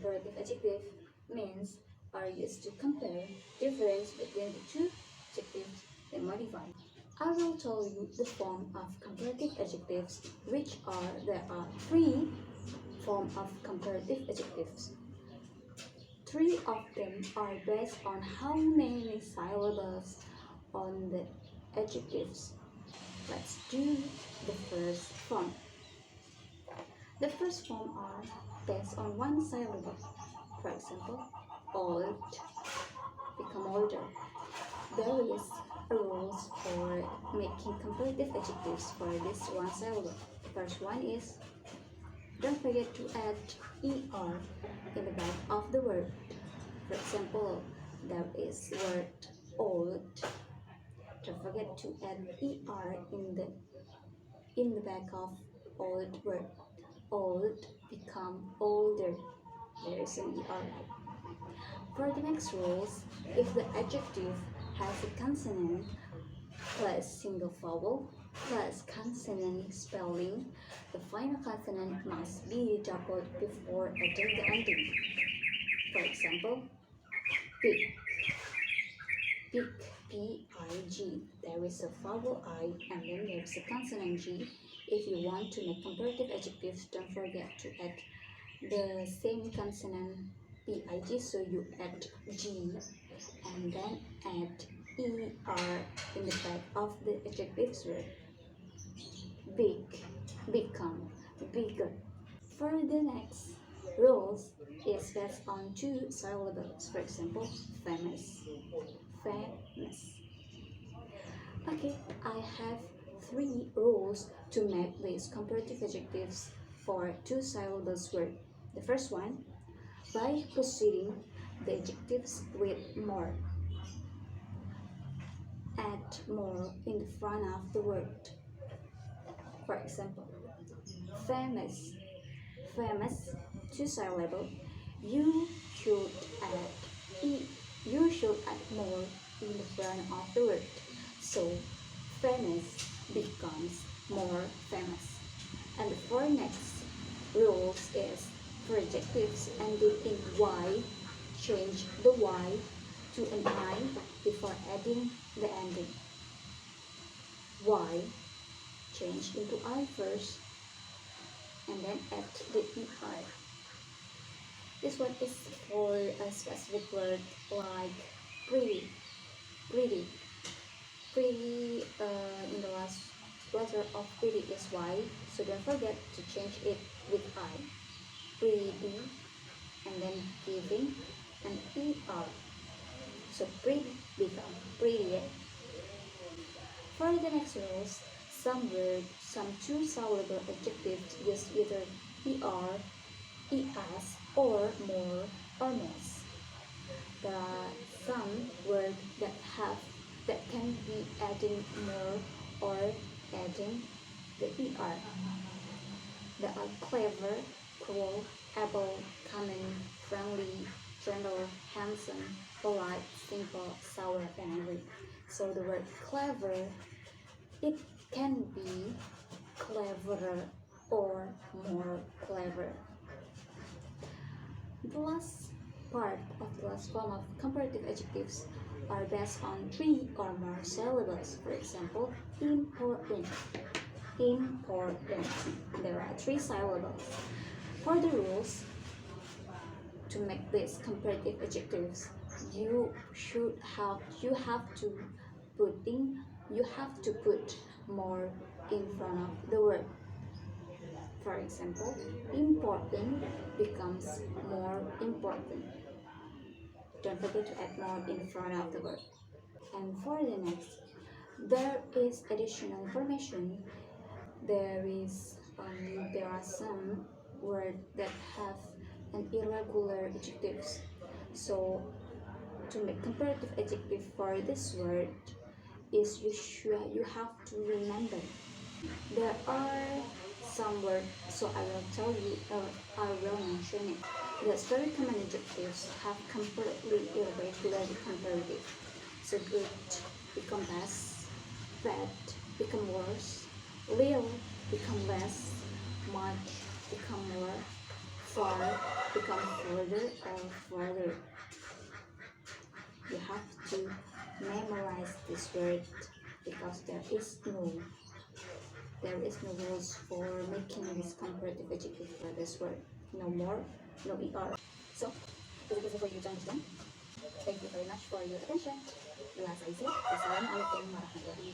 comparative adjective means are used to compare difference between the two adjectives they modify. I will tell you the form of comparative adjectives, which are there are three forms of comparative adjectives. Three of them are based on how many syllables on the adjectives. Let's do the first form. The first form are based on one syllable. For example, old, become older. There is a rules for making comparative adjectives for this one syllable. The first one is don't forget to add er in the back of the word. For example, there is word old. Don't forget to add er in the back of old word. Old become older. There is an er. For the next rules, if the adjective has a consonant plus single vowel plus consonant spelling, the final consonant must be doubled before adding the ending. For example, pig, pig, P-I-G. There is a vowel I and then there is a consonant G. If you want to make comparative adjectives, don't forget to add the same consonant P-I-G, so you add G and then add er in the back of the adjectives word. Big, become, bigger. For the next rules is based on two syllables. For example, famous, famous. Okay, I have three rules to make these comparative adjectives for two syllables word. The first one, by preceding the adjectives with more. Add more in the front of the word. For example, famous, famous, two syllable. You should add more in the front of the word. So famous becomes more famous. And the four next rules is for adjectives ending in y, change the y to an I before adding the ending. Y, change into I first and then add the ER. This one is for a specific word like pretty, pretty. Pretty in the last letter of pretty is Y, so don't forget to change it with I. Pretty and then giving an ER. So pretty become prettier. For the next rules, some two syllable adjectives use either er, es, or more or less. There are some words that can be adding more or adding the er. They are clever, cruel, able, cunning, friendly, gentle, handsome, polite, simple, sour, and angry. So the word clever, it can be cleverer or more clever. The last part of the last form of comparative adjectives are based on three or more syllables. For example, important, important. There are three syllables. For the rules to make these comparative adjectives, you have to put more in front of the word. For example, important becomes more important. Don't forget to add more in front of the word. And for the next, there is additional information. There are some words that have an irregular adjectives. So to make comparative adjective for this word is you have to remember. There are some words, so I will tell you, I will mention it. The very common adjectives have completely irregular comparative. So good become less, bad become worse, little become less, much become more, far become further or further. You have to memorize this word because there is no rules for making this comparative adjective for this word. No more, no ER. So, is it easy for you to understand? Thank you very much for your attention. Bila sa isip, assalamualaikum warahmatullahi